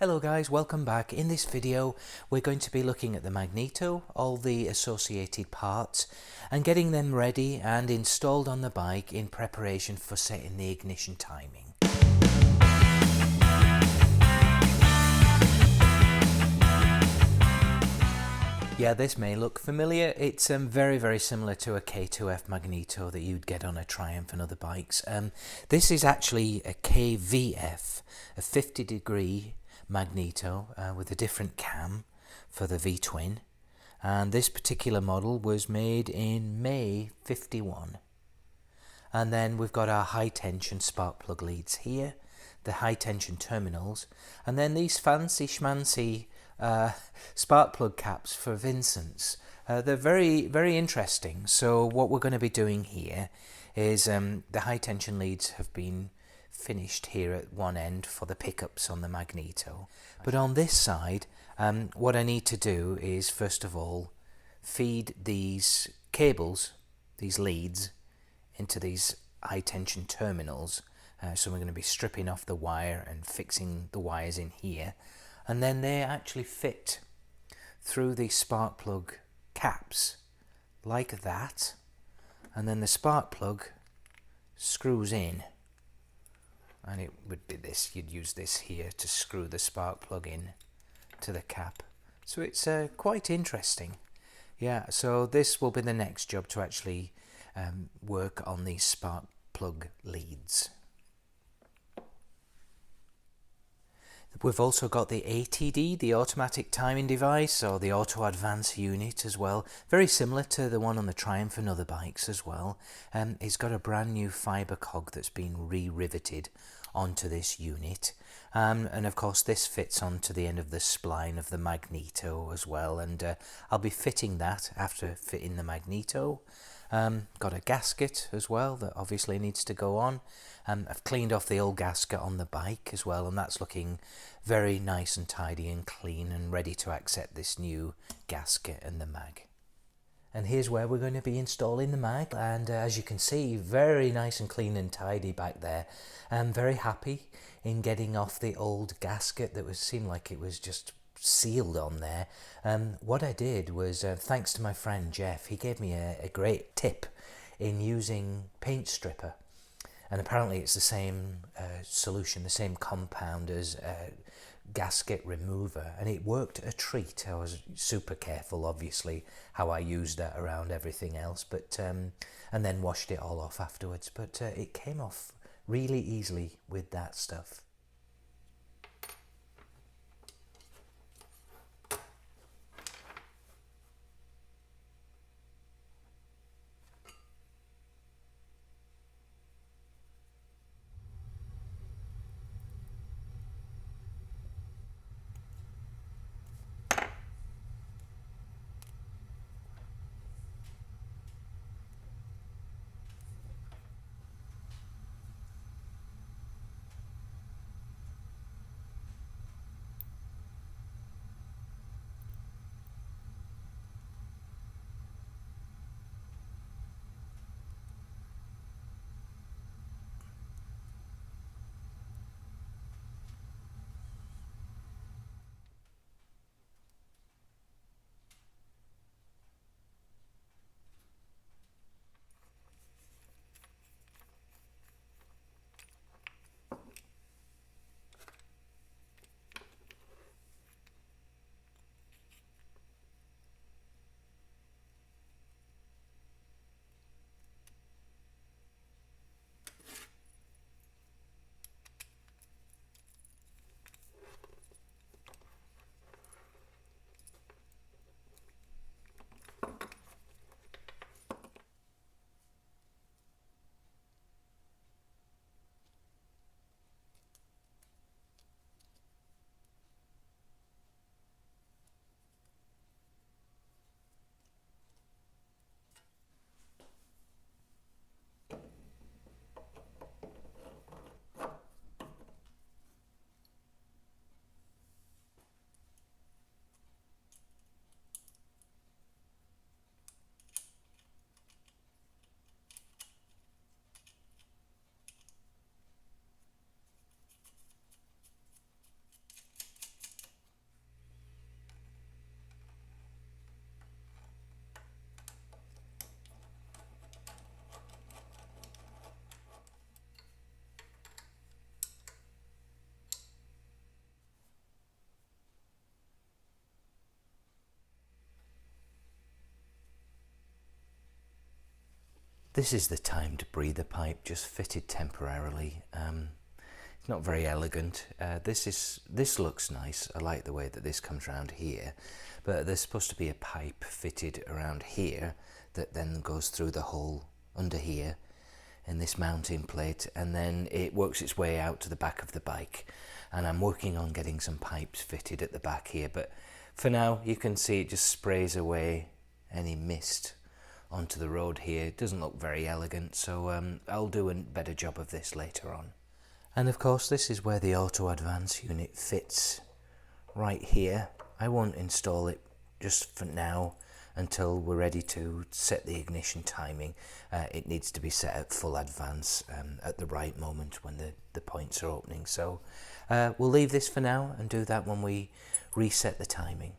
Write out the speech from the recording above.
Hello guys, welcome back. In this video we're going to be looking at the Magneto, all the associated parts, and getting them ready and installed on the bike in preparation for setting the ignition timing. Yeah, this may look familiar. It's very similar to a K2F Magneto that you'd get on a Triumph and other bikes. This is actually a KVF, a 50-degree Magneto with a different cam for the V-twin, and this particular model was made in May 51. And then we've got our high tension spark plug leads here, the high tension terminals, and then these fancy schmancy spark plug caps for Vincent's. They're very interesting. So what we're going to be doing here is the high tension leads have been finished here at one end for the pickups on the Magneto, but on this side what I need to do is first of all feed these cables, these leads, into these high tension terminals. So we're going to be stripping off the wire and fixing the wires in here, and then they actually fit through the spark plug caps like that, and then the spark plug screws in. And it would be this, you'd use this here to screw the spark plug in to the cap. So it's quite interesting. Yeah, so this will be the next job, to actually work on these spark plug leads. We've also got the ATD, the automatic timing device, or the auto advance unit as well. Very similar to the one on the Triumph and other bikes as well. It's got a brand new fibre cog that's been re-riveted onto this unit. And of course this fits onto the end of the spline of the Magneto as well. And I'll be fitting that after fitting the Magneto. Got a gasket as well that obviously needs to go on. I've cleaned off the old gasket on the bike as well, and that's looking very nice and tidy and clean and ready to accept this new gasket and the mag. And here's where we're going to be installing the mag, and as you can see, very nice and clean and tidy back there. I'm very happy in getting off the old gasket that seemed like it was just sealed on there. What I did was, thanks to my friend Jeff, he gave me a great tip in using paint stripper, and apparently it's the same solution, the same compound as gasket remover, and it worked a treat. I was super careful obviously how I used that around everything else, but and then washed it all off afterwards, but it came off really easily with that stuff. This is the timed breather pipe, just fitted temporarily. It's not very elegant. This looks nice. I like the way that this comes around here, but there's supposed to be a pipe fitted around here that then goes through the hole under here in this mounting plate, and then it works its way out to the back of the bike. And I'm working on getting some pipes fitted at the back here, but for now you can see it just sprays away any mist onto the road here. It doesn't look very elegant, so I'll do a better job of this later on. And of course this is where the auto advance unit fits, right here. I won't install it just for now until we're ready to set the ignition timing. It needs to be set at full advance at the right moment when the points are opening. So we'll leave this for now and do that when we reset the timing.